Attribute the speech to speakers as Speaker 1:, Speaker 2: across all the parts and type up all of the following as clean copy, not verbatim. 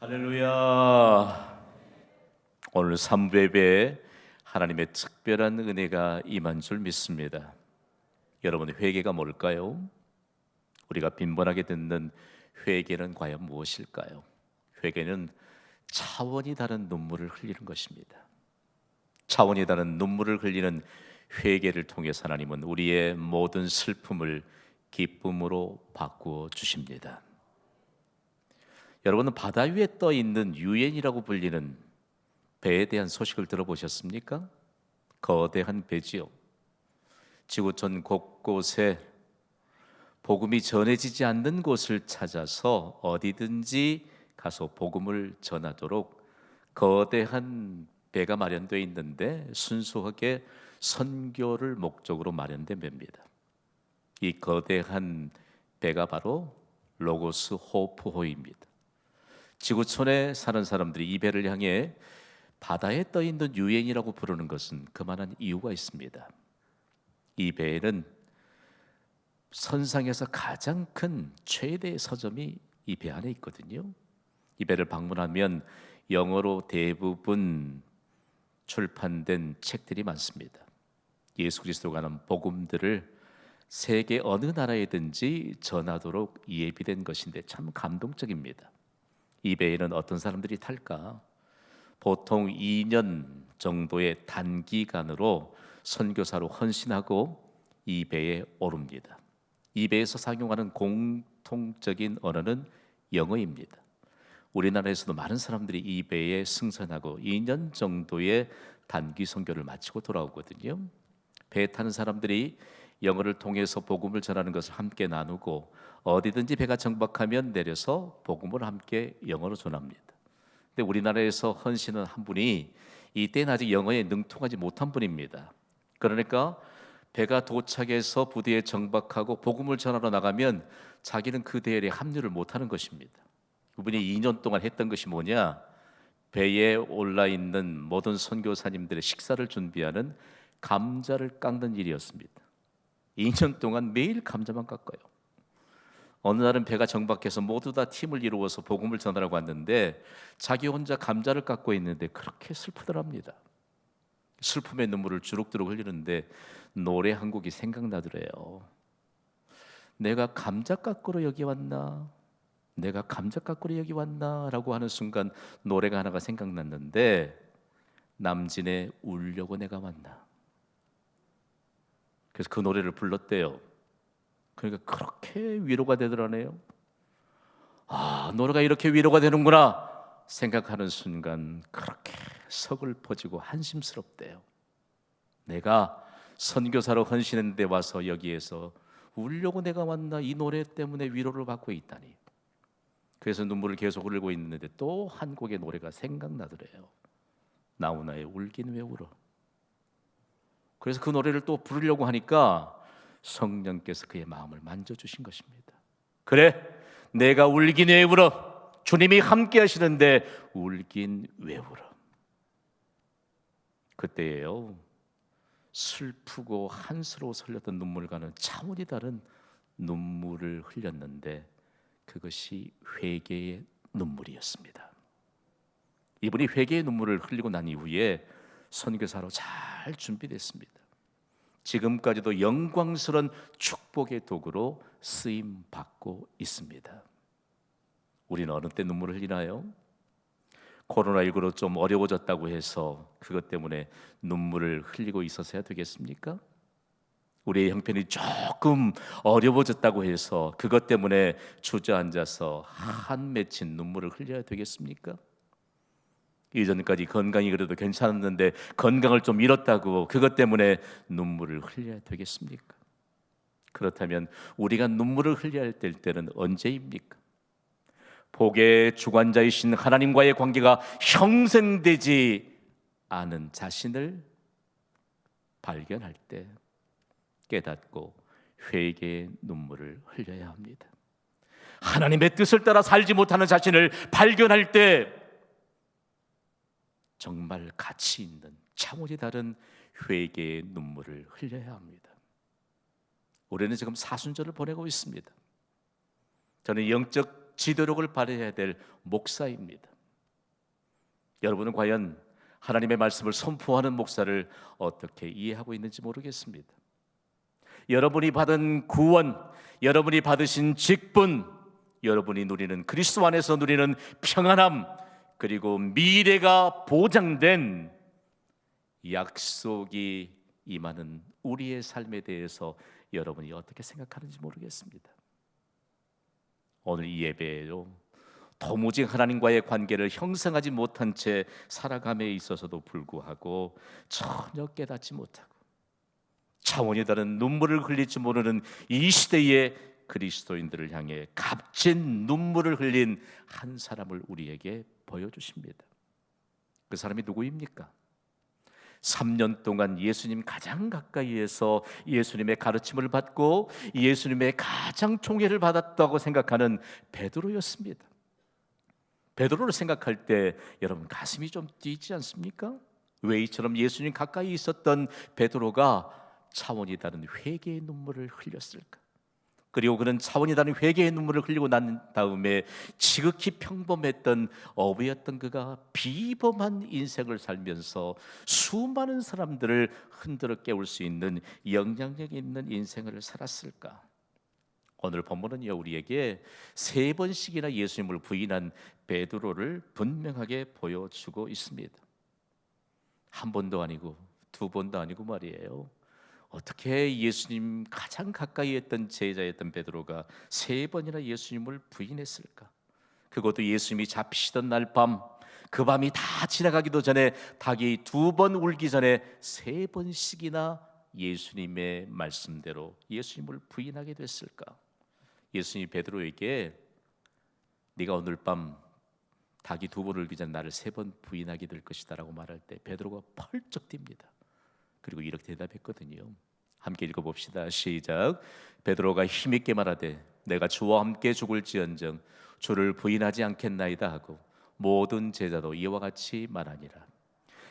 Speaker 1: 할렐루야. 오늘 3부 예배에 하나님의 특별한 은혜가 임한 줄 믿습니다. 여러분, 회개가 뭘까요? 우리가 빈번하게 듣는 회개는 과연 무엇일까요? 회개는 차원이 다른 눈물을 흘리는 것입니다. 차원이 다른 눈물을 흘리는 회개를 통해서 하나님은 우리의 모든 슬픔을 기쁨으로 바꾸어 주십니다. 여러분은 바다 위에 떠 있는 유엔이라고 불리는 배에 대한 소식을 들어보셨습니까? 거대한 배지요. 지구촌 곳곳에 복음이 전해지지 않는 곳을 찾아서 어디든지 가서 복음을 전하도록 거대한 배가 마련되어 있는데 순수하게 선교를 목적으로 마련된 배입니다. 이 거대한 배가 바로 로고스 호프호입니다. 지구촌에 사는 사람들이 이 배를 향해 바다에 떠 있는 유엔이라고 부르는 것은 그만한 이유가 있습니다. 이 배에는 선상에서 가장 큰 최대의 서점이 이 배 안에 있거든요. 이 배를 방문하면 영어로 대부분 출판된 책들이 많습니다. 예수 그리스도가 하는 복음들을 세계 어느 나라에든지 전하도록 예비된 것인데 참 감동적입니다. 이 배에는 어떤 사람들이 탈까? 보통 2년 정도의 단기간으로 선교사로 헌신하고 이 배에 오릅니다. 이 배에서 사용하는 공통적인 언어는 영어입니다. 우리나라에서도 많은 사람들이 이 배에 승선하고 2년 정도의 단기 선교를 마치고 돌아오거든요. 배에 타는 사람들이 영어를 통해서 복음을 전하는 것을 함께 나누고 어디든지 배가 정박하면 내려서 복음을 함께 영어로 전합니다. 근데 우리나라에서 헌신은 한 분이 이때는 아직 영어에 능통하지 못한 분입니다. 그러니까 배가 도착해서 부대에 정박하고 복음을 전하러 나가면 자기는 그 대회에 합류를 못하는 것입니다. 그분이 2년 동안 했던 것이 뭐냐? 배에 올라 있는 모든 선교사님들의 식사를 준비하는 감자를 깎는 일이었습니다. 2년 동안 매일 감자만 깎아요. 어느 날은 배가 정박해서 모두 다 팀을 이루어서 복음을 전하라고 왔는데 자기 혼자 감자를 깎고 있는데 그렇게 슬프더랍니다. 슬픔의 눈물을 주룩주룩 흘리는데 노래 한 곡이 생각나더래요. 내가 감자 깎으러 여기 왔나? 내가 감자 깎으러 여기 왔나? 라고 하는 순간 노래가 하나가 생각났는데 남진의 울려고 내가 왔나? 그래서 그 노래를 불렀대요. 그러니까 그렇게 위로가 되더라네요. 아, 노래가 이렇게 위로가 되는구나 생각하는 순간 그렇게 서글퍼지고 한심스럽대요. 내가 선교사로 헌신했는데 와서 여기에서 울려고 내가 왔나? 이 노래 때문에 위로를 받고 있다니. 그래서 눈물을 계속 흘리고 있는데 또 한 곡의 노래가 생각나더래요. 나훈아의 울긴 왜 울어. 그래서 그 노래를 또 부르려고 하니까 성령께서 그의 마음을 만져주신 것입니다. 그래, 내가 울긴 왜 울어. 주님이 함께 하시는데 울긴 왜 울어. 그때예요. 슬프고 한스러워 설렸던 눈물과는 차원이 다른 눈물을 흘렸는데 그것이 회개의 눈물이었습니다. 이분이 회개의 눈물을 흘리고 난 이후에 선교사로 잘 준비됐습니다. 지금까지도 영광스러운 축복의 도구로 쓰임 받고 있습니다. 우리는 어느 때 눈물을 흘리나요? 코로나19로 좀 어려워졌다고 해서 그것 때문에 눈물을 흘리고 있어서야 되겠습니까? 우리의 형편이 조금 어려워졌다고 해서 그것 때문에 주저앉아서 한 맺힌 눈물을 흘려야 되겠습니까? 이전까지 건강이 그래도 괜찮았는데 건강을 좀 잃었다고 그것 때문에 눈물을 흘려야 되겠습니까? 그렇다면 우리가 눈물을 흘려야 할 때는 언제입니까? 복의 주관자이신 하나님과의 관계가 형성되지 않은 자신을 발견할 때 깨닫고 회개의 눈물을 흘려야 합니다. 하나님의 뜻을 따라 살지 못하는 자신을 발견할 때 정말 가치 있는 차원이 다른 회개의 눈물을 흘려야 합니다. 우리는 지금 사순절을 보내고 있습니다. 저는 영적 지도력을 발휘해야 될 목사입니다. 여러분은 과연 하나님의 말씀을 선포하는 목사를 어떻게 이해하고 있는지 모르겠습니다. 여러분이 받은 구원, 여러분이 받으신 직분, 여러분이 누리는 그리스도 안에서 누리는 평안함, 그리고 미래가 보장된 약속이 임하는 우리의 삶에 대해서 여러분이 어떻게 생각하는지 모르겠습니다. 오늘 이 예배로 도무지 하나님과의 관계를 형성하지 못한 채 살아감에 있어서도 불구하고 전혀 깨닫지 못하고 차원이 다른 눈물을 흘릴지 모르는 이 시대의 그리스도인들을 향해 값진 눈물을 흘린 한 사람을 우리에게 보여주십니다. 그 사람이 누구입니까? 3년 동안 예수님 가장 가까이에서 예수님의 가르침을 받고 예수님의 가장 총애를 받았다고 생각하는 베드로였습니다. 베드로를 생각할 때 여러분 가슴이 좀 뛰지 않습니까? 왜 이처럼 예수님 가까이 있었던 베드로가 차원이 다른 회개의 눈물을 흘렸을까? 그리고 그는 차원이 다른 회개의 눈물을 흘리고 난 다음에 지극히 평범했던 어부였던 그가 비범한 인생을 살면서 수많은 사람들을 흔들어 깨울 수 있는 영향력 있는 인생을 살았을까? 오늘 본문은요 우리에게 3번씩이나 예수님을 부인한 베드로를 분명하게 보여주고 있습니다. 한 번도 아니고 두 번도 아니고 말이에요. 어떻게 예수님 가장 가까이 했던 제자였던 베드로가 3번이나 예수님을 부인했을까? 그것도 예수님이 잡히시던 날 밤, 그 밤이 다 지나가기도 전에 닭이 2번 울기 전에 3번씩이나 예수님의 말씀대로 예수님을 부인하게 됐을까? 예수님이 베드로에게 네가 오늘 밤 닭이 2번 울기 전에 나를 3번 부인하게 될 것이다 라고 말할 때 베드로가 펄쩍 뜁니다. 그리고 이렇게 대답했거든요. 함께 읽어봅시다. 시작. 베드로가 힘있게 말하되 내가 주와 함께 죽을지언정 주를 부인하지 않겠나이다 하고 모든 제자도 이와 같이 말하니라.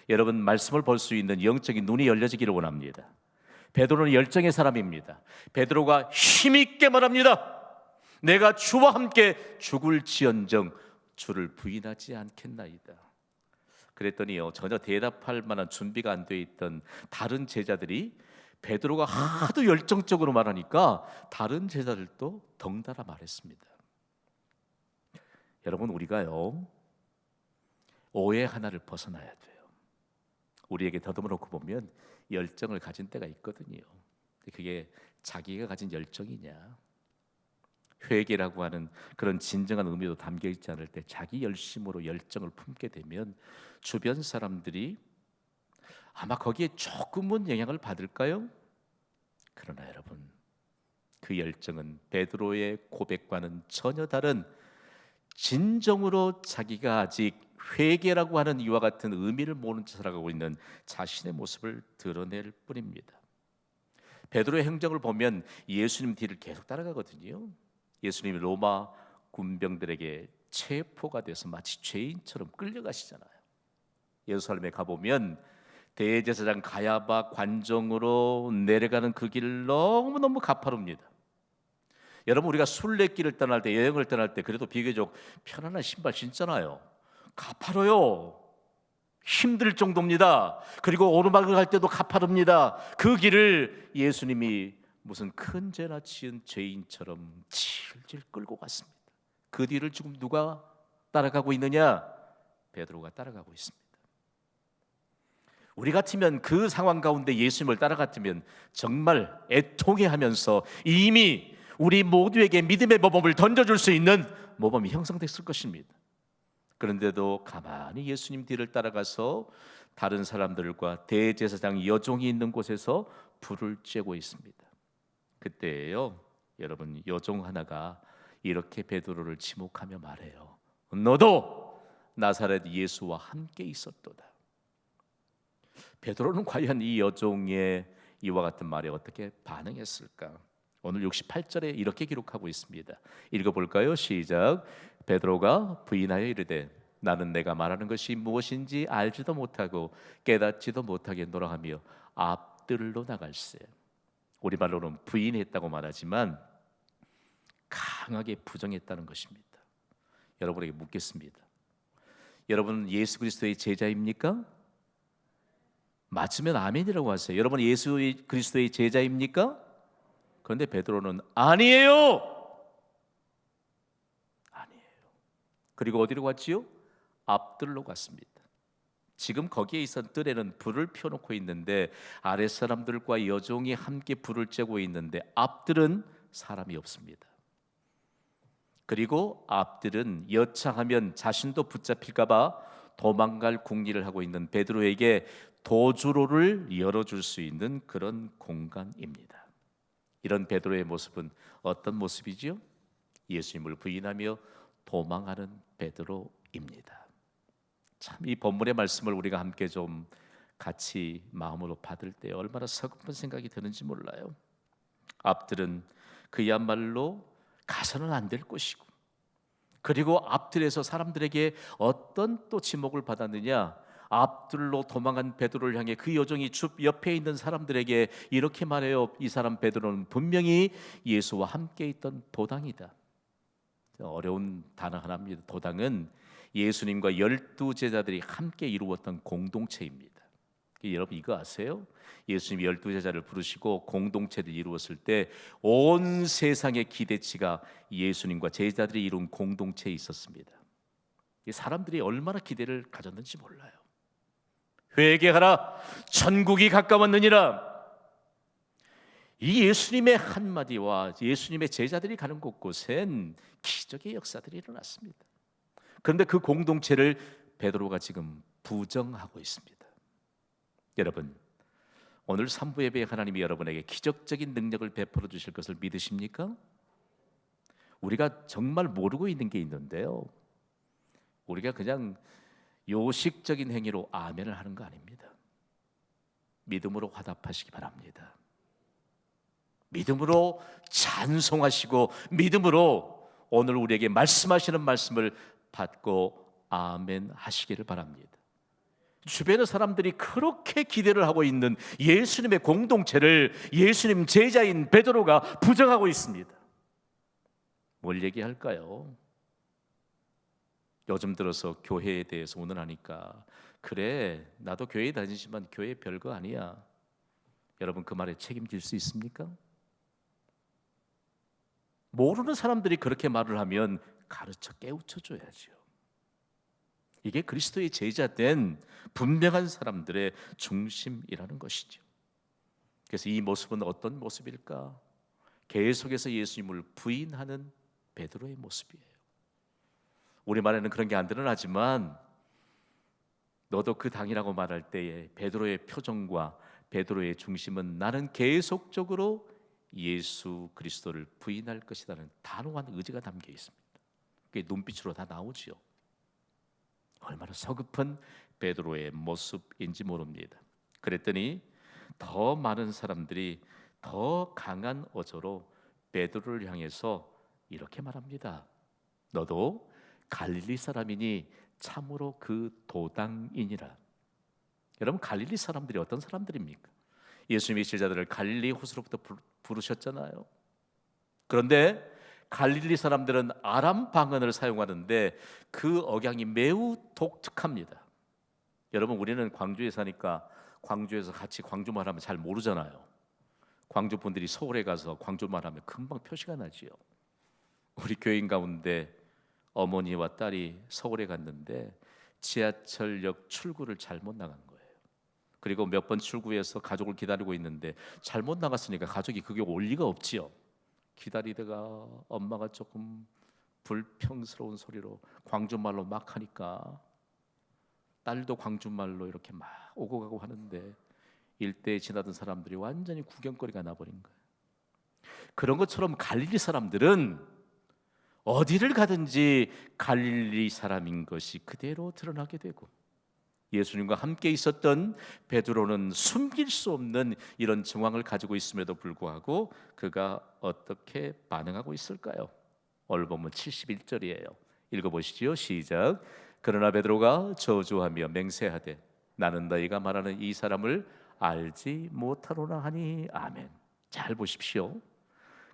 Speaker 1: 여러분 말씀을 볼 수 있는 영적인 눈이 열려지기를 원합니다. 베드로는 열정의 사람입니다. 베드로가 힘있게 말합니다. 내가 주와 함께 죽을지언정 주를 부인하지 않겠나이다. 그랬더니요 전혀 대답할 만한 준비가 안 돼 있던 다른 제자들이 베드로가 하도 열정적으로 말하니까 다른 제자들도 덩달아 말했습니다. 여러분 우리가요 오해 하나를 벗어나야 돼요. 우리에게 더듬어 놓고 보면 열정을 가진 때가 있거든요. 그게 자기가 가진 열정이냐 회개라고 하는 그런 진정한 의미도 담겨 있지 않을 때 자기 열심으로 열정을 품게 되면 주변 사람들이 아마 거기에 조금은 영향을 받을까요? 그러나 여러분 그 열정은 베드로의 고백과는 전혀 다른 진정으로 자기가 아직 회개라고 하는 이와 같은 의미를 모른 채 살아가고 있는 자신의 모습을 드러낼 뿐입니다. 베드로의 행적을 보면 예수님 뒤를 계속 따라가거든요. 예수님이 로마 군병들에게 체포가 돼서 마치 죄인처럼 끌려가시잖아요. 예루살렘에 가보면 대제사장 가야바 관정으로 내려가는 그 길 너무너무 가파릅니다. 여러분 우리가 순례길을 떠날 때 여행을 떠날 때 그래도 비교적 편안한 신발 신잖아요. 가파뤄요. 힘들 정도입니다. 그리고 오르막을 갈 때도 가파릅니다. 그 길을 예수님이 무슨 큰 죄나 지은 죄인처럼 질질 끌고 갔습니다. 그 뒤를 지금 누가 따라가고 있느냐? 베드로가 따라가고 있습니다. 우리 같으면 그 상황 가운데 예수님을 따라갔으면 정말 애통해하면서 이미 우리 모두에게 믿음의 모범을 던져줄 수 있는 모범이 형성됐을 것입니다. 그런데도 가만히 예수님 뒤를 따라가서 다른 사람들과 대제사장 여종이 있는 곳에서 불을 쬐고 있습니다. 그때예요 여러분 여종 하나가 이렇게 베드로를 지목하며 말해요. 너도 나사렛 예수와 함께 있었도다. 베드로는 과연 이 여종의 이와 같은 말에 어떻게 반응했을까? 오늘 68절에 이렇게 기록하고 있습니다. 읽어볼까요? 시작. 베드로가 부인하여 이르되 나는 내가 말하는 것이 무엇인지 알지도 못하고 깨닫지도 못하겠노라 하며 앞뜰로 나갈세. 우리말로는 부인했다고 말하지만 강하게 부정했다는 것입니다. 여러분에게 묻겠습니다. 여러분은 예수 그리스도의 제자입니까? 맞으면 아멘이라고 하세요. 여러분 예수 그리스도의 제자입니까? 그런데 베드로는 아니에요. 아니에요. 그리고 어디로 갔지요? 앞뜰로 갔습니다. 지금 거기에 있던 뜰에는 불을 펴놓고 있는데 아랫사람들과 여종이 함께 불을 쬐고 있는데 앞뜰은 사람이 없습니다. 그리고 앞뜰은 여차하면 자신도 붙잡힐까 봐 도망갈 궁리를 하고 있는 베드로에게 도주로를 열어줄 수 있는 그런 공간입니다. 이런 베드로의 모습은 어떤 모습이지요? 예수님을 부인하며 도망하는 베드로입니다. 참 이 본문의 말씀을 우리가 함께 좀 같이 마음으로 받을 때 얼마나 서글픈 생각이 드는지 몰라요. 앞들은 그야말로 가서는 안 될 곳이고, 그리고 앞들에서 사람들에게 어떤 또 지목을 받았느냐? 앞들로 도망한 베드로를 향해 그 여종이 줍 옆에 있는 사람들에게 이렇게 말해요. 이 사람 베드로는 분명히 예수와 함께 있던 도당이다. 어려운 단어 하나입니다. 도당은 예수님과 12제자들이 함께 이루었던 공동체입니다. 여러분 이거 아세요? 예수님이 12제자를 부르시고 공동체를 이루었을 때 온 세상의 기대치가 예수님과 제자들이 이룬 공동체에 있었습니다. 사람들이 얼마나 기대를 가졌는지 몰라요. 회개하라, 천국이 가까웠느니라. 이 예수님의 한마디와 예수님의 제자들이 가는 곳곳엔 기적의 역사들이 일어났습니다. 그런데 그 공동체를 베드로가 지금 부정하고 있습니다. 여러분, 오늘 3부 예배에 하나님이 여러분에게 기적적인 능력을 베풀어 주실 것을 믿으십니까? 우리가 정말 모르고 있는 게 있는데요, 우리가 그냥 요식적인 행위로 아멘을 하는 거 아닙니다. 믿음으로 화답하시기 바랍니다. 믿음으로 찬송하시고 믿음으로 오늘 우리에게 말씀하시는 말씀을 받고 아멘 하시기를 바랍니다. 주변의 사람들이 그렇게 기대를 하고 있는 예수님의 공동체를 예수님 제자인 베드로가 부정하고 있습니다. 뭘 얘기할까요? 요즘 들어서 교회에 대해서 오늘하니까 그래, 나도 교회 다니지만 교회 별거 아니야. 여러분 그 말에 책임질 수 있습니까? 모르는 사람들이 그렇게 말을 하면 가르쳐 깨우쳐 줘야죠. 이게 그리스도의 제자된 분명한 사람들의 중심이라는 것이죠. 그래서 이 모습은 어떤 모습일까? 계속해서 예수님을 부인하는 베드로의 모습이에요. 우리말에는 그런 게 안 드러나지만 너도 그 당이라고 말할 때에 베드로의 표정과 베드로의 중심은 나는 계속적으로 예수 그리스도를 부인할 것이라는 단호한 의지가 담겨 있습니다. 그게 눈빛으로 다 나오지요. 얼마나 서글픈 베드로의 모습인지 모릅니다. 그랬더니 더 많은 사람들이 더 강한 어조로 베드로를 향해서 이렇게 말합니다. 너도 갈릴리 사람이니 참으로 그 도당이니라. 여러분 갈릴리 사람들이 어떤 사람들입니까? 예수님의 제자들을 갈릴리 호수로부터 부르셨잖아요. 그런데 갈릴리 사람들은 아람 방언을 사용하는데 그 억양이 매우 독특합니다. 여러분 우리는 광주에 사니까 광주에서 같이 광주말 하면 잘 모르잖아요. 광주 분들이 서울에 가서 광주말 하면 금방 표시가 나지요. 우리 교인 가운데 어머니와 딸이 서울에 갔는데 지하철역 출구를 잘못 나간 거예요. 그리고 몇 번 출구에서 가족을 기다리고 있는데 잘못 나갔으니까 가족이 그게 올 리가 없지요. 기다리다가 엄마가 조금 불평스러운 소리로 광주말로 막 하니까 딸도 광주말로 이렇게 막 오고 가고 하는데 일대에 지나던 사람들이 완전히 구경거리가 나버린 거예요. 그런 것처럼 갈릴리 사람들은 어디를 가든지 갈릴리 사람인 것이 그대로 드러나게 되고, 예수님과 함께 있었던 베드로는 숨길 수 없는 이런 정황을 가지고 있음에도 불구하고 그가 어떻게 반응하고 있을까요? 오늘 본문 71절이에요. 읽어보시죠. 시작. 그러나 베드로가 저주하며 맹세하되 나는 너희가 말하는 이 사람을 알지 못하노라 하니 아멘. 잘 보십시오.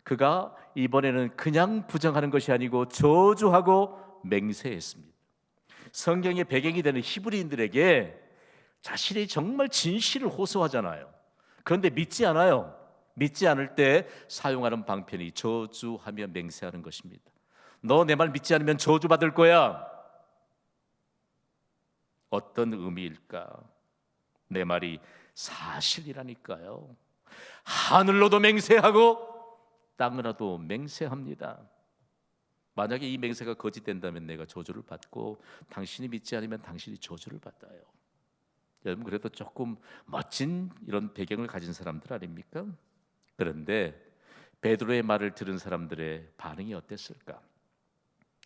Speaker 1: 그가 이번에는 그냥 부정하는 것이 아니고 저주하고 맹세했습니다. 성경의 배경이 되는 히브리인들에게 자신이 정말 진실을 호소하잖아요. 그런데 믿지 않아요. 믿지 않을 때 사용하는 방편이 저주하며 맹세하는 것입니다. 너 내 말 믿지 않으면 저주받을 거야. 어떤 의미일까? 내 말이 사실이라니까요. 하늘로도 맹세하고 땅으로도 맹세합니다. 만약에 이 맹세가 거짓된다면 내가 저주를 받고, 당신이 믿지 않으면 당신이 저주를 받아요. 여러분, 그래도 조금 멋진 이런 배경을 가진 사람들 아닙니까? 그런데 베드로의 말을 들은 사람들의 반응이 어땠을까?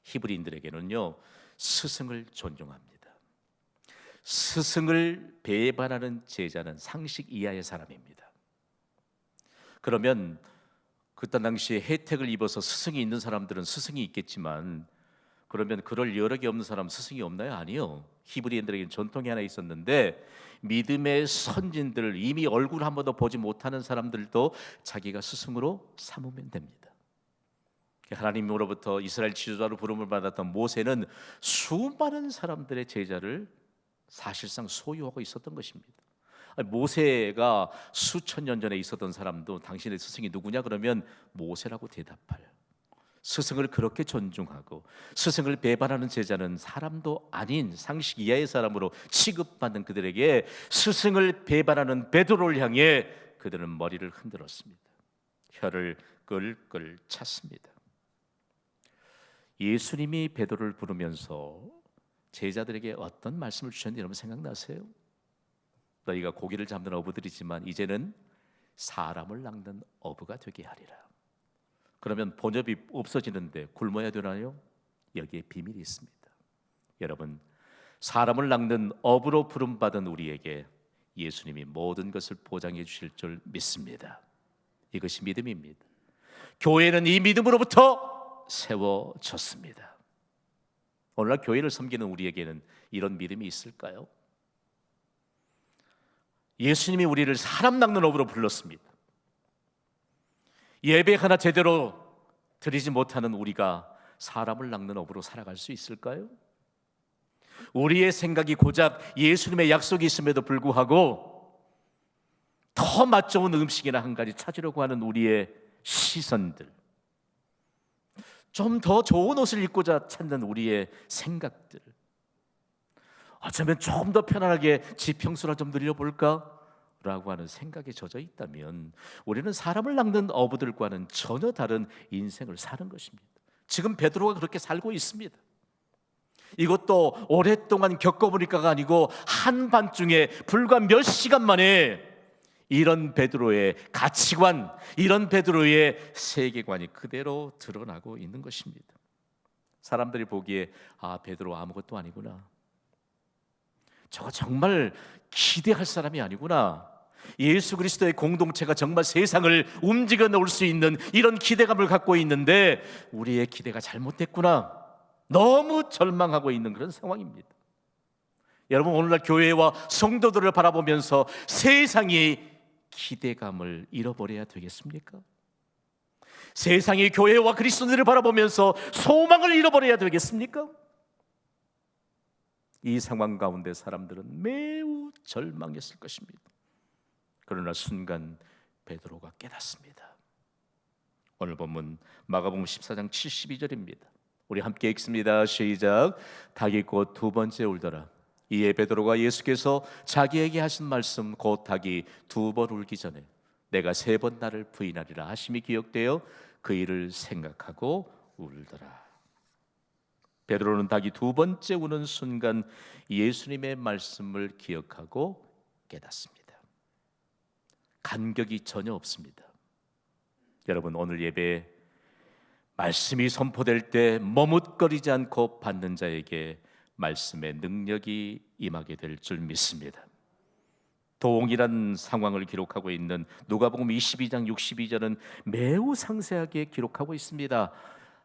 Speaker 1: 히브리인들에게는요, 스승을 존중합니다. 스승을 배반하는 제자는 상식 이하의 사람입니다. 그러면 그때 당시에 혜택을 입어서 스승이 있는 사람들은 스승이 있겠지만, 그러면 그럴 여력이 없는 사람 스승이 없나요? 아니요. 히브리인들에게는 전통이 하나 있었는데, 믿음의 선진들, 이미 얼굴 한 번도 보지 못하는 사람들도 자기가 스승으로 삼으면 됩니다. 하나님으로부터 이스라엘 지도자로 부름을 받았던 모세는 수많은 사람들의 제자를 사실상 소유하고 있었던 것입니다. 모세가 수천 년 전에 있었던 사람도 당신의 스승이 누구냐 그러면 모세라고 대답할, 스승을 그렇게 존중하고 스승을 배반하는 제자는 사람도 아닌 상식 이하의 사람으로 취급받는 그들에게 스승을 배반하는 베드로를 향해 그들은 머리를 흔들었습니다. 혀를 끌끌 찼습니다. 예수님이 베드로를 부르면서 제자들에게 어떤 말씀을 주셨는지 여러분 생각나세요? 너희가 고기를 잡는 어부들이지만 이제는 사람을 낚는 어부가 되게 하리라. 그러면 본업이 없어지는데 굶어야 되나요? 여기에 비밀이 있습니다. 여러분, 사람을 낚는 어부로 부름받은 우리에게 예수님이 모든 것을 보장해 주실 줄 믿습니다. 이것이 믿음입니다. 교회는 이 믿음으로부터 세워졌습니다. 오늘날 교회를 섬기는 우리에게는 이런 믿음이 있을까요? 예수님이 우리를 사람 낚는 어부로 불렀습니다. 예배 하나 제대로 드리지 못하는 우리가 사람을 낚는 어부로 살아갈 수 있을까요? 우리의 생각이 고작 예수님의 약속이 있음에도 불구하고 더 맛 좋은 음식이나 한 가지 찾으려고 하는 우리의 시선들, 좀 더 좋은 옷을 입고자 찾는 우리의 생각들, 어쩌면 조금 더 편안하게 지평수나 좀 늘려볼까? 라고 하는 생각에 젖어 있다면 우리는 사람을 낚는 어부들과는 전혀 다른 인생을 사는 것입니다. 지금 베드로가 그렇게 살고 있습니다. 이것도 오랫동안 겪어보니까가 아니고 한밤중에 불과 몇 시간 만에 이런 베드로의 가치관, 이런 베드로의 세계관이 그대로 드러나고 있는 것입니다. 사람들이 보기에 베드로 아무것도 아니구나, 저거 정말 기대할 사람이 아니구나, 예수 그리스도의 공동체가 정말 세상을 움직여 놓을 수 있는 이런 기대감을 갖고 있는데 우리의 기대가 잘못됐구나, 너무 절망하고 있는 그런 상황입니다. 여러분, 오늘날 교회와 성도들을 바라보면서 세상의 기대감을 잃어버려야 되겠습니까? 세상의 교회와 그리스도인들을 바라보면서 소망을 잃어버려야 되겠습니까? 이 상황 가운데 사람들은 매우 절망했을 것입니다. 그러나 순간 베드로가 깨닫습니다. 오늘 본문 마가복음 14장 72절입니다. 우리 함께 읽습니다. 시작. 닭이 곧 두 번째 울더라. 이에 베드로가 예수께서 자기에게 하신 말씀 곧 닭이 두 번 울기 전에 내가 세 번 나를 부인하리라 하심이 기억되어 그 일을 생각하고 울더라. 베드로는 닭이 두 번째 우는 순간 예수님의 말씀을 기억하고 깨닫습니다. 간격이 전혀 없습니다. 여러분, 오늘 예배에 말씀이 선포될 때 머뭇거리지 않고 받는 자에게 말씀의 능력이 임하게 될 줄 믿습니다. 동일한 상황을 기록하고 있는 누가복음 22장 62절은 매우 상세하게 기록하고 있습니다.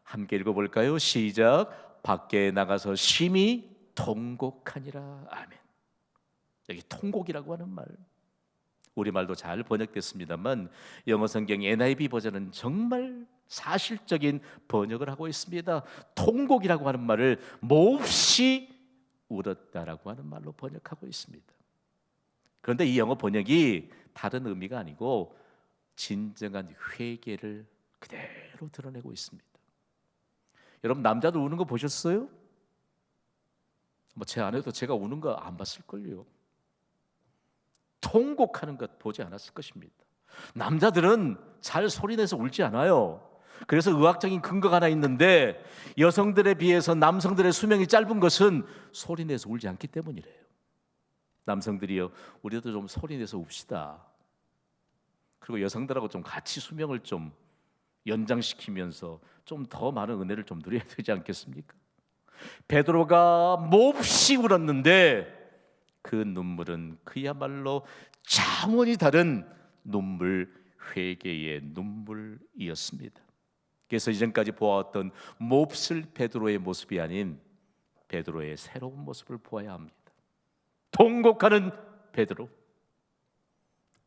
Speaker 1: 함께 읽어볼까요? 시작. 밖에 나가서 심히 통곡하니라. 아멘. 여기 통곡이라고 하는 말, 우리말도 잘 번역됐습니다만 영어 성경 NIV 버전은 정말 사실적인 번역을 하고 있습니다. 통곡이라고 하는 말을 몹시 울었다라고 하는 말로 번역하고 있습니다. 그런데 이 영어 번역이 다른 의미가 아니고 진정한 회개를 그대로 드러내고 있습니다. 여러분, 남자들 우는 거 보셨어요? 제 아내도 제가 우는 거 안 봤을걸요. 통곡하는 것 보지 않았을 것입니다. 남자들은 잘 소리내서 울지 않아요. 그래서 의학적인 근거가 하나 있는데, 여성들에 비해서 남성들의 수명이 짧은 것은 소리내서 울지 않기 때문이래요. 남성들이요, 우리도 좀 소리내서 웁시다. 그리고 여성들하고 좀 같이 수명을 좀 연장시키면서 좀 더 많은 은혜를 좀 누려야 되지 않겠습니까? 베드로가 몹시 울었는데 그 눈물은 그야말로 차원이 다른 눈물, 회개의 눈물이었습니다. 그래서 이전까지 보아왔던 몹쓸 베드로의 모습이 아닌 베드로의 새로운 모습을 보아야 합니다. 통곡하는 베드로,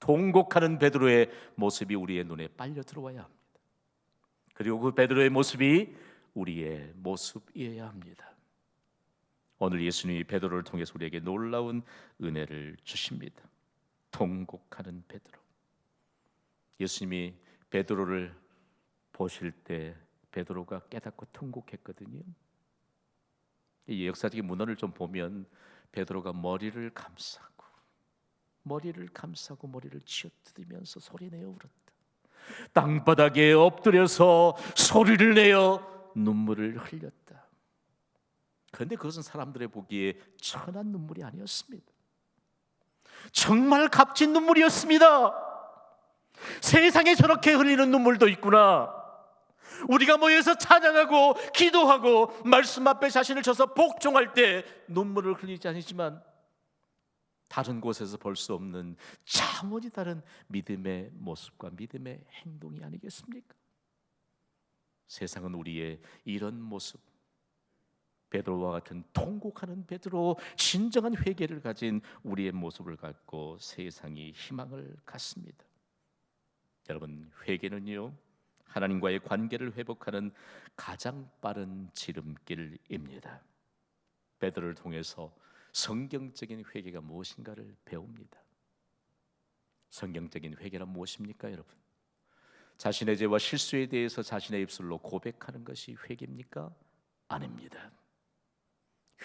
Speaker 1: 통곡하는 베드로의 모습이 우리의 눈에 빨려 들어와야 합니다. 그리고 그 베드로의 모습이 우리의 모습이어야 합니다. 오늘 예수님이 베드로를 통해서 우리에게 놀라운 은혜를 주십니다. 통곡하는 베드로. 예수님이 베드로를 보실 때 베드로가 깨닫고 통곡했거든요. 이 역사적인 문헌을 좀 보면 베드로가 머리를 감싸고 머리를 쥐어뜯으면서 소리내어 울었다. 땅바닥에 엎드려서 소리를 내어 눈물을 흘렸다. 그런데 그것은 사람들의 보기에 천한 눈물이 아니었습니다. 정말 값진 눈물이었습니다. 세상에 저렇게 흘리는 눈물도 있구나. 우리가 모여서 찬양하고 기도하고 말씀 앞에 자신을 쳐서 복종할 때 눈물을 흘리지 않지만 다른 곳에서 볼 수 없는 차원이 다른 믿음의 모습과 믿음의 행동이 아니겠습니까? 세상은 우리의 이런 모습, 베드로와 같은 통곡하는 베드로, 진정한 회개를 가진 우리의 모습을 갖고 세상이 희망을 갖습니다. 여러분, 회개는요, 하나님과의 관계를 회복하는 가장 빠른 지름길입니다. 베드로를 통해서 성경적인 회개가 무엇인가를 배웁니다. 성경적인 회개란 무엇입니까, 여러분? 자신의 죄와 실수에 대해서 자신의 입술로 고백하는 것이 회개입니까? 아닙니다.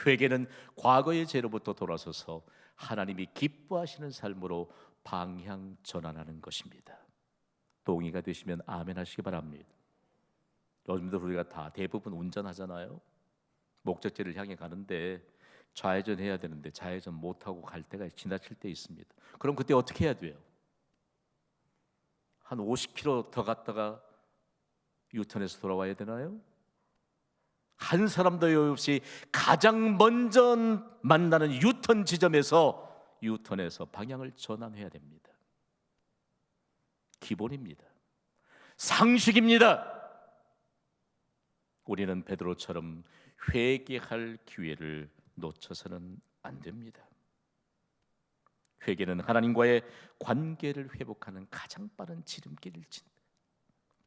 Speaker 1: 회개는 과거의 죄로부터 돌아서서 하나님이 기뻐하시는 삶으로 방향 전환하는 것입니다. 동의가 되시면 아멘 하시기 바랍니다. 요즘도 우리가 다 대부분 운전하잖아요. 목적지를 향해 가는데 좌회전 해야 되는데 좌회전 못하고 갈 때가 지나칠 때 있습니다. 그럼 그때 어떻게 해야 돼요? 한 50km 더 갔다가 유턴해서 돌아와야 되나요? 한 사람도 여유 없이 가장 먼저 만나는 유턴 지점에서 유턴해서 방향을 전환해야 됩니다. 기본입니다. 상식입니다. 우리는 베드로처럼 회개할 기회를 놓쳐서는 안 됩니다. 회개는 하나님과의 관계를 회복하는 가장 빠른 지름길을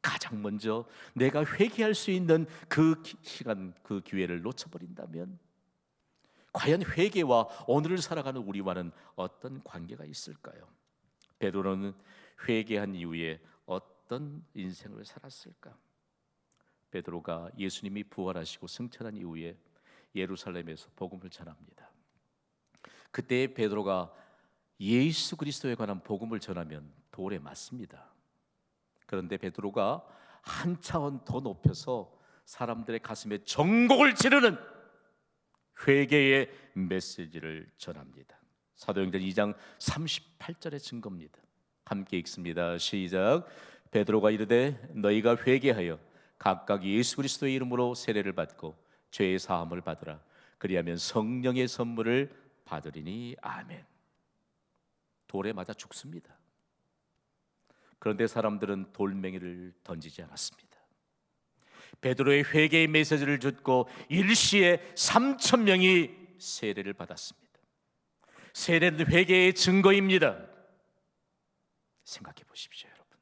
Speaker 1: 가장 먼저 내가 회개할 수 있는 그 시간, 그 기회를 놓쳐버린다면 과연 회개와 오늘을 살아가는 우리와는 어떤 관계가 있을까요? 베드로는 회개한 이후에 어떤 인생을 살았을까? 베드로가 예수님이 부활하시고 승천한 이후에 예루살렘에서 복음을 전합니다. 그때 베드로가 예수 그리스도에 관한 복음을 전하면 돌에 맞습니다. 그런데 베드로가 한 차원 더 높여서 사람들의 가슴에 정곡을 지르는 회개의 메시지를 전합니다. 사도행전 2장 38절의 증거입니다. 함께 읽습니다. 시작. 베드로가 이르되 너희가 회개하여 각각 예수 그리스도의 이름으로 세례를 받고 죄의 사함을 받으라. 그리하면 성령의 선물을 받으리니. 아멘. 돌에 맞아 죽습니다. 그런데 사람들은 돌멩이를 던지지 않았습니다. 베드로의 회개의 메시지를 듣고 일시에 3,000명이 세례를 받았습니다. 세례는 회개의 증거입니다. 생각해 보십시오, 여러분.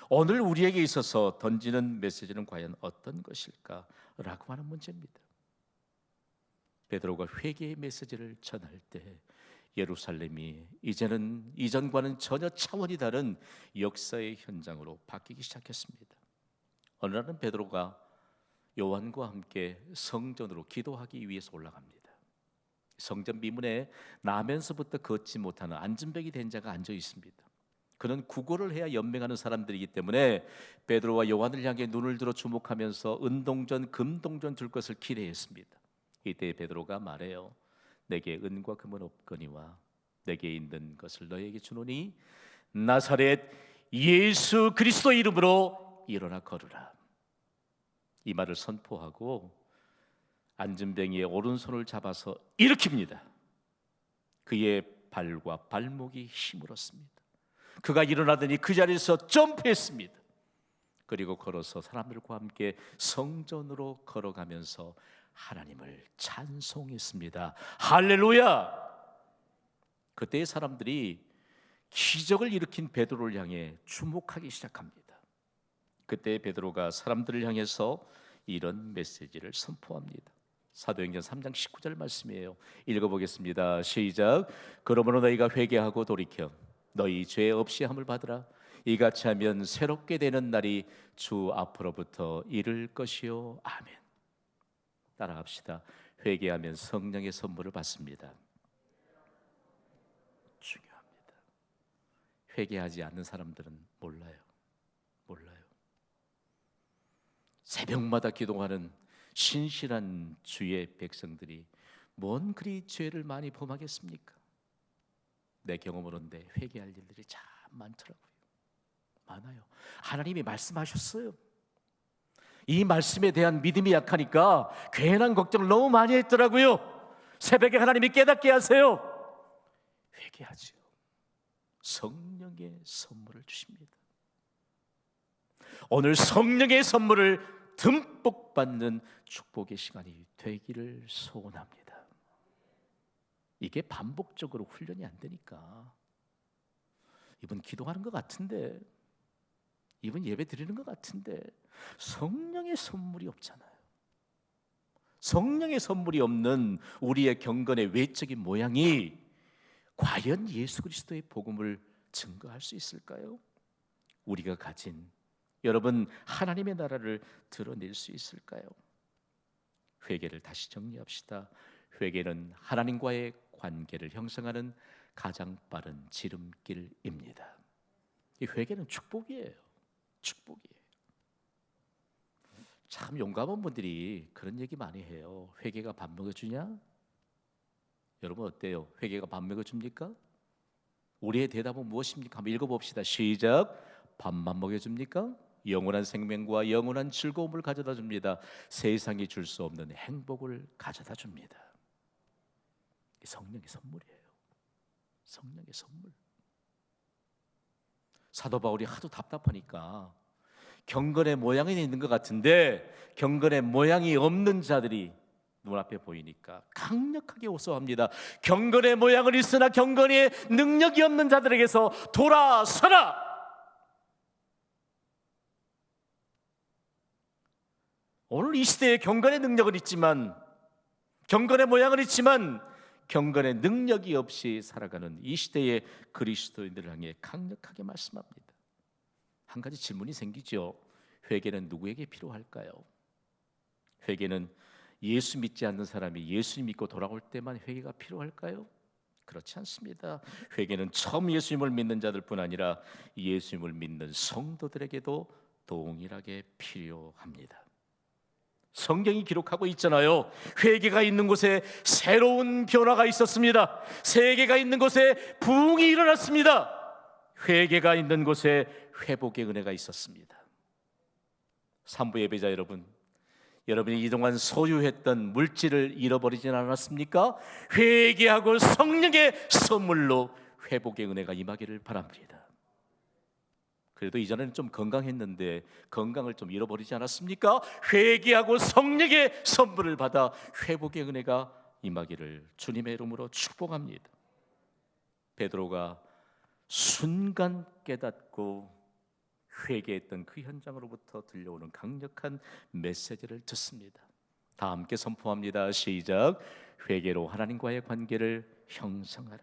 Speaker 1: 오늘 우리에게 있어서 던지는 메시지는 과연 어떤 것일까라고 하는 문제입니다. 베드로가 회개의 메시지를 전할 때 예루살렘이 이제는 이전과는 전혀 차원이 다른 역사의 현장으로 바뀌기 시작했습니다. 어느 날은 베드로가 요한과 함께 성전으로 기도하기 위해서 올라갑니다. 성전 미문에 나면서부터 걷지 못하는 안진뱅이 된 자가 앉아 있습니다. 그는 구걸을 해야 연맹하는 사람들이기 때문에 베드로와 요한을 향해 눈을 들어 주목하면서 은동전 금동전 줄 것을 기대했습니다. 이때 베드로가 말해요. 내게 은과 금은 없거니와 내게 있는 것을 너에게 주노니 나사렛 예수 그리스도 이름으로 일어나 걸으라. 이 말을 선포하고 안진뱅이의 오른손을 잡아서 일으킵니다. 그의 발과 발목이 힘을 얻습니다. 그가 일어나더니 그 자리에서 점프했습니다. 그리고 걸어서 사람들과 함께 성전으로 걸어가면서 하나님을 찬송했습니다. 할렐루야! 그때의 사람들이 기적을 일으킨 베드로를 향해 주목하기 시작합니다. 그때 베드로가 사람들을 향해서 이런 메시지를 선포합니다. 사도행전 3장 19절 말씀이에요. 읽어보겠습니다. 시작. 그러므로 너희가 회개하고 돌이켜 너희 죄 없이 함을 받으라. 이같이 하면 새롭게 되는 날이 주 앞으로부터 이를 것이요. 아멘. 따라합시다. 회개하면 성령의 선물을 받습니다. 중요합니다. 회개하지 않는 사람들은 몰라요. 새벽마다 기도하는 신실한 주의 백성들이 뭔 그리 죄를 많이 범하겠습니까? 내 경험으로인데 회개할 일들이 참 많더라고요. 많아요. 하나님이 말씀하셨어요. 이 말씀에 대한 믿음이 약하니까 괜한 걱정을 너무 많이 했더라고요. 새벽에 하나님이 깨닫게 하세요. 회개하죠. 성령의 선물을 주십니다. 오늘 성령의 선물을 듬뿍 받는 축복의 시간이 되기를 소원합니다. 이게 반복적으로 훈련이 안 되니까 이분 기도하는 것 같은데, 이분 예배 드리는 것 같은데 성령의 선물이 없잖아요. 성령의 선물이 없는 우리의 경건의 외적인 모양이 과연 예수 그리스도의 복음을 증거할 수 있을까요? 우리가 가진 여러분 하나님의 나라를 드러낼 수 있을까요? 회개를 다시 정리합시다. 회개는 하나님과의 관계를 형성하는 가장 빠른 지름길입니다. 이 회개는 축복이에요. 축복이에요. 참 용감한 분들이 그런 얘기 많이 해요. 회개가 밥 먹여주냐? 여러분 어때요? 회개가 밥 먹여줍니까? 우리의 대답은 무엇입니까? 한번 읽어봅시다. 시작. 밥만 먹여줍니까? 영원한 생명과 영원한 즐거움을 가져다 줍니다. 세상이 줄 수 없는 행복을 가져다 줍니다. 성령의 선물이에요. 성령의 선물. 사도 바울이 하도 답답하니까 경건의 모양이 있는 것 같은데 경건의 모양이 없는 자들이 눈앞에 보이니까 강력하게 호소합니다. 경건의 모양은 있으나 경건의 능력이 없는 자들에게서 돌아서라. 오늘 이 시대에 경건의 능력은 있지만, 경건의 모양은 있지만 경건의 능력이 없이 살아가는 이 시대의 그리스도인들을 향해 강력하게 말씀합니다. 한 가지 질문이 생기죠. 회개는 누구에게 필요할까요? 회개는 예수 믿지 않는 사람이 예수 믿고 돌아올 때만 회개가 필요할까요? 그렇지 않습니다. 회개는 처음 예수님을 믿는 자들뿐 아니라 예수님을 믿는 성도들에게도 동일하게 필요합니다. 성경이 기록하고 있잖아요. 회개가 있는 곳에 새로운 변화가 있었습니다. 세계가 있는 곳에 부흥이 일어났습니다. 회개가 있는 곳에 회복의 은혜가 있었습니다. 산부 예배자 여러분, 여러분이 이동안 소유했던 물질을 잃어버리진 않았습니까? 회개하고 성령의 선물로 회복의 은혜가 임하기를 바랍니다. 그래도 이전에는 좀 건강했는데 건강을 좀 잃어버리지 않았습니까? 회개하고 성령의 선물을 받아 회복의 은혜가 임하기를 주님의 이름으로 축복합니다. 베드로가 순간 깨닫고 회개했던 그 현장으로부터 들려오는 강력한 메시지를 듣습니다. 다 함께 선포합니다. 시작. 회개로 하나님과의 관계를 형성하라.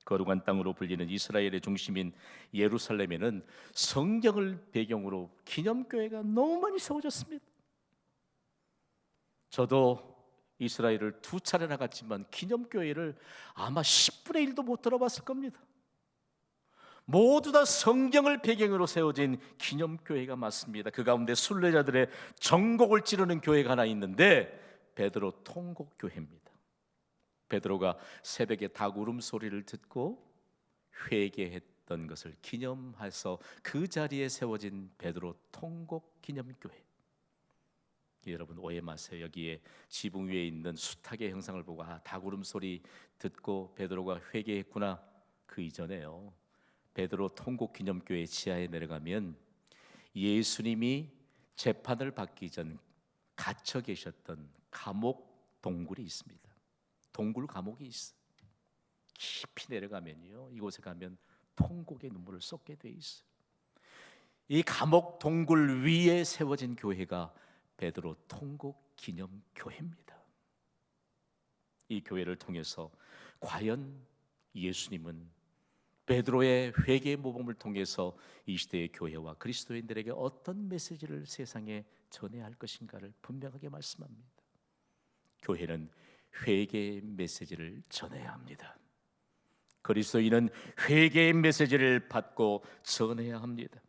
Speaker 1: 거룩한 땅으로 불리는 이스라엘의 중심인 예루살렘에는 성경을 배경으로 기념교회가 너무 많이 세워졌습니다. 저도 이스라엘을 2차례나 갔지만 기념교회를 아마 10분의 1도 못 들어봤을 겁니다. 모두 다 성경을 배경으로 세워진 기념교회가 많습니다. 그 가운데 순례자들의 정곡을 찌르는 교회가 하나 있는데 베드로 통곡교회입니다. 베드로가 새벽에 닭 울음소리를 듣고 회개했던 것을 기념해서 그 자리에 세워진 베드로 통곡 기념교회. 여러분 오해 마세요. 여기에 지붕 위에 있는 수탉의 형상을 보고 닭 울음소리 듣고 베드로가 회개했구나. 그 이전에요, 베드로 통곡 기념교회 지하에 내려가면 예수님이 재판을 받기 전 갇혀 계셨던 감옥 동굴이 있습니다. 동굴 감옥이 있어. 깊이 내려가면요, 이곳에 가면 통곡의 눈물을 쏟게 돼 있어. 이 감옥 동굴 위에 세워진 교회가 베드로 통곡 기념 교회입니다. 이 교회를 통해서 과연 예수님은 베드로의 회개의 모범을 통해서 이 시대의 교회와 그리스도인들에게 어떤 메시지를 세상에 전해야 할 것인가를 분명하게 말씀합니다. 교회는 회개의 메시지를 전해야 합니다. 그리스도인은 회개의 메시지를 받고 전해야 합니다.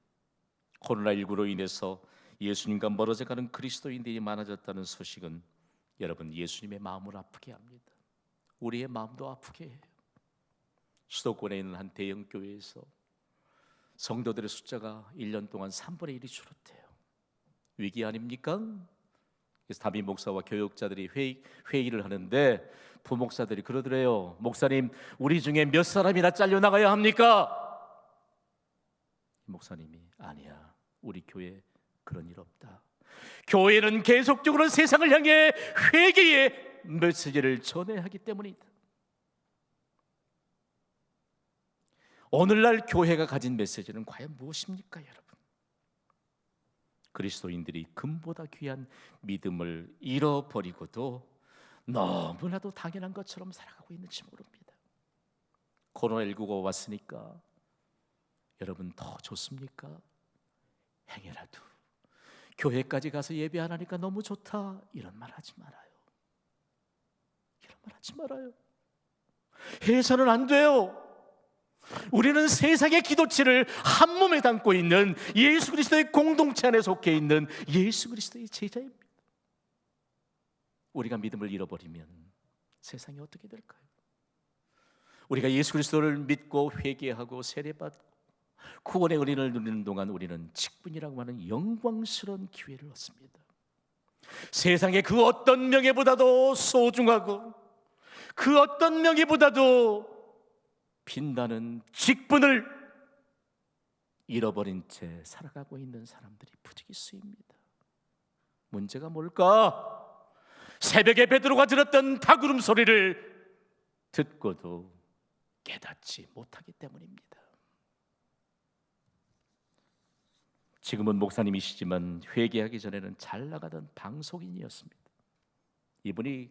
Speaker 1: 코로나19로 인해서 예수님과 멀어져가는 그리스도인들이 많아졌다는 소식은 여러분 예수님의 마음을 아프게 합니다. 우리의 마음도 아프게 해요. 수도권에 있는 한 대형 교회에서 성도들의 숫자가 1년 동안 3분의 1이 줄었대요. 위기 아닙니까? 그래서 담임 목사와 교육자들이 회의를 하는데 부목사들이 그러더래요. 목사님, 우리 중에 몇 사람이나 잘려나가야 합니까? 목사님이 아니야, 우리 교회 그런 일 없다. 교회는 계속적으로 세상을 향해 회개의 메시지를 전해야 하기 때문이다. 오늘날 교회가 가진 메시지는 과연 무엇입니까, 여러분? 그리스도인들이 금보다 귀한 믿음을 잃어버리고도 너무나도 당연한 것처럼 살아가고 있는지 모릅니다. 코로나19가 왔으니까 여러분 더 좋습니까? 행여라도 교회까지 가서 예배 안 하니까 너무 좋다, 이런 말 하지 말아요. 이런 말 하지 말아요. 해서는 안 돼요. 우리는 세상의 기도체를 한 몸에 담고 있는 예수 그리스도의 공동체 안에 속해 있는 예수 그리스도의 제자입니다. 우리가 믿음을 잃어버리면 세상이 어떻게 될까요? 우리가 예수 그리스도를 믿고 회개하고 세례받고 구원의 은혜를 누리는 동안 우리는 직분이라고 하는 영광스러운 기회를 얻습니다. 세상의 그 어떤 명예보다도 소중하고 그 어떤 명예보다도 빛나는 직분을 잃어버린 채 살아가고 있는 사람들이 부지기수입니다. 문제가 뭘까? 새벽에 베드로가 들었던 닭울음 소리를 듣고도 깨닫지 못하기 때문입니다. 지금은 목사님이시지만 회개하기 전에는 잘 나가던 방송인이었습니다. 이분이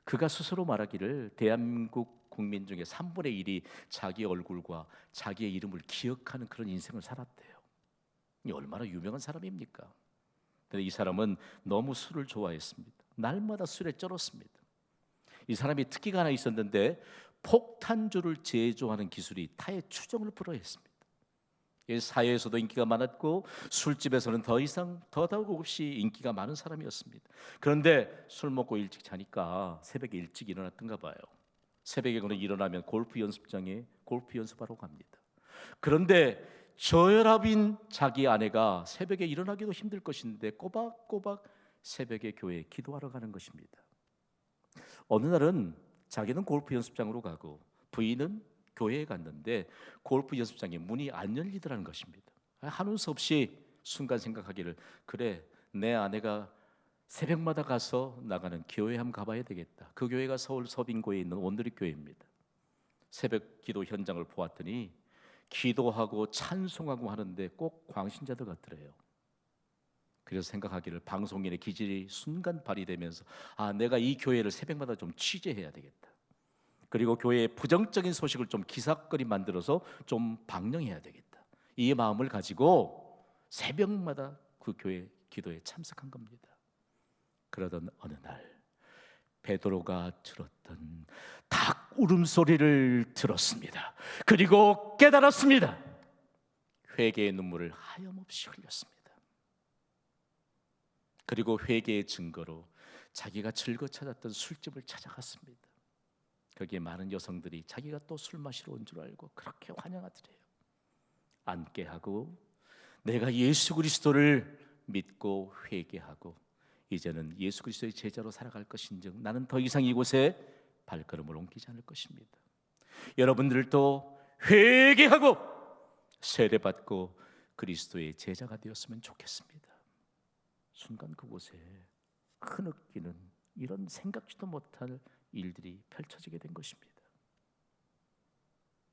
Speaker 1: 그가 스스로 말하기를 대한민국 국민 중에 3분의 1이 자기 얼굴과 자기의 이름을 기억하는 그런 인생을 살았대요. 이 얼마나 유명한 사람입니까? 근데 이 사람은 너무 술을 좋아했습니다. 날마다 술에 쩔었습니다. 이 사람이 특기가 하나 있었는데 폭탄주를 제조하는 기술이 타의 추종을 불허했습니다. 사회에서도 인기가 많았고 술집에서는 더 이상 더더욱 없이 인기가 많은 사람이었습니다. 그런데 술 먹고 일찍 자니까 새벽에 일찍 일어났던가 봐요. 새벽에 그는 일어나면 골프 연습장에 골프 연습하러 갑니다. 그런데 저혈압인 자기 아내가 새벽에 일어나기도 힘들 것인데 꼬박꼬박 새벽에 교회에 기도하러 가는 것입니다. 어느 날은 자기는 골프 연습장으로 가고 부인은 교회에 갔는데 골프 연습장에 문이 안 열리더라는 것입니다. 하는 수 없이 순간 생각하기를, 그래, 내 아내가 새벽마다 가서 나가는 교회 한번 가봐야 되겠다. 그 교회가 서울 서빙고에 있는 온누리 교회입니다. 새벽 기도 현장을 보았더니 기도하고 찬송하고 하는데 꼭 광신자들 같더래요. 그래서 생각하기를 방송인의 기질이 순간 발휘되면서 내가 이 교회를 새벽마다 좀 취재해야 되겠다. 그리고 교회의 부정적인 소식을 좀 기사거리 만들어서 좀 방영해야 되겠다. 이 마음을 가지고 새벽마다 그 교회 기도에 참석한 겁니다. 그러던 어느 날 베드로가 들었던 닭 울음소리를 들었습니다. 그리고 깨달았습니다. 회개의 눈물을 하염없이 흘렸습니다. 그리고 회개의 증거로 자기가 즐겨 찾았던 술집을 찾아갔습니다. 거기에 많은 여성들이 자기가 또 술 마시러 온 줄 알고 그렇게 환영하더래요. 앉게 하고 내가 예수 그리스도를 믿고 회개하고 이제는 예수 그리스도의 제자로 살아갈 것인즉 나는 더 이상 이곳에 발걸음을 옮기지 않을 것입니다. 여러분들도 회개하고 세례받고 그리스도의 제자가 되었으면 좋겠습니다. 순간 그곳에 흐느끼는 이런 생각지도 못할 일들이 펼쳐지게 된 것입니다.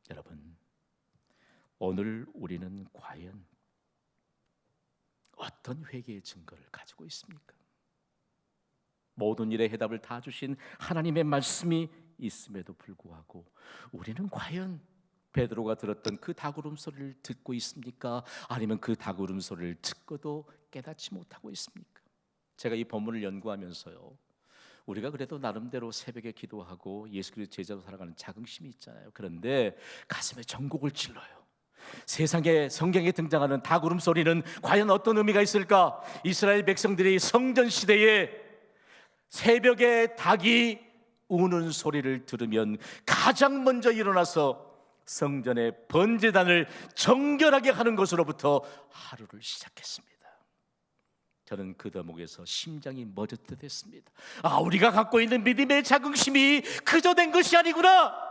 Speaker 1: 여러분, 오늘 우리는 과연 어떤 회개의 증거를 가지고 있습니까? 모든 일의 해답을 다 주신 하나님의 말씀이 있음에도 불구하고 우리는 과연 베드로가 들었던 그 닭울음 소리를 듣고 있습니까? 아니면 그 닭울음 소리를 듣고도 깨닫지 못하고 있습니까? 제가 이 본문을 연구하면서요, 우리가 그래도 나름대로 새벽에 기도하고 예수 그리스도 제자로 살아가는 자긍심이 있잖아요. 그런데 가슴에 전곡을 찔러요. 세상에 성경에 등장하는 닭 울음소리는 과연 어떤 의미가 있을까? 이스라엘 백성들이 성전 시대에 새벽에 닭이 우는 소리를 들으면 가장 먼저 일어나서 성전의 번제단을 정결하게 하는 것으로부터 하루를 시작했습니다. 저는 그 대목에서 심장이 멎어뜨렸습니다. 우리가 갖고 있는 믿음의 자긍심이 그저 된 것이 아니구나.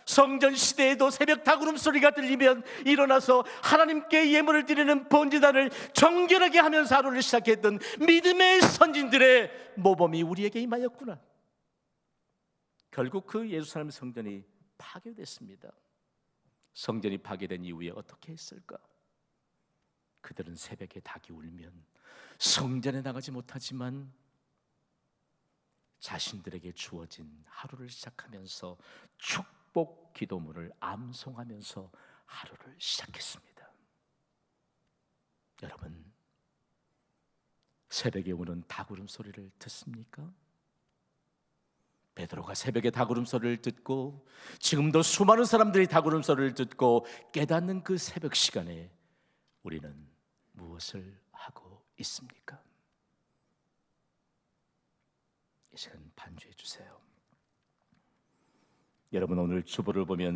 Speaker 1: 성전 시대에도 새벽 닭울음 소리가 들리면 일어나서 하나님께 예물을 드리는 번제단을 정결하게 하면서 하루를 시작했던 믿음의 선진들의 모범이 우리에게 임하였구나. 결국 그 예루살렘 성전이 파괴됐습니다. 성전이 파괴된 이후에 어떻게 했을까? 그들은 새벽에 닭이 울면 성전에 나가지 못하지만 자신들에게 주어진 하루를 시작하면서 축복 기도문을 암송하면서 하루를 시작했습니다. 여러분, 새벽에 우는 닭울음 소리를 듣습니까? 베드로가 새벽에 닭울음 소리를 듣고 지금도 수많은 사람들이 닭울음 소리를 듣고 깨닫는 그 새벽 시간에 우리는 무엇을 하고 있습니까? 이 시간 반주해 주세요. 여러분, 오늘 주보를 보면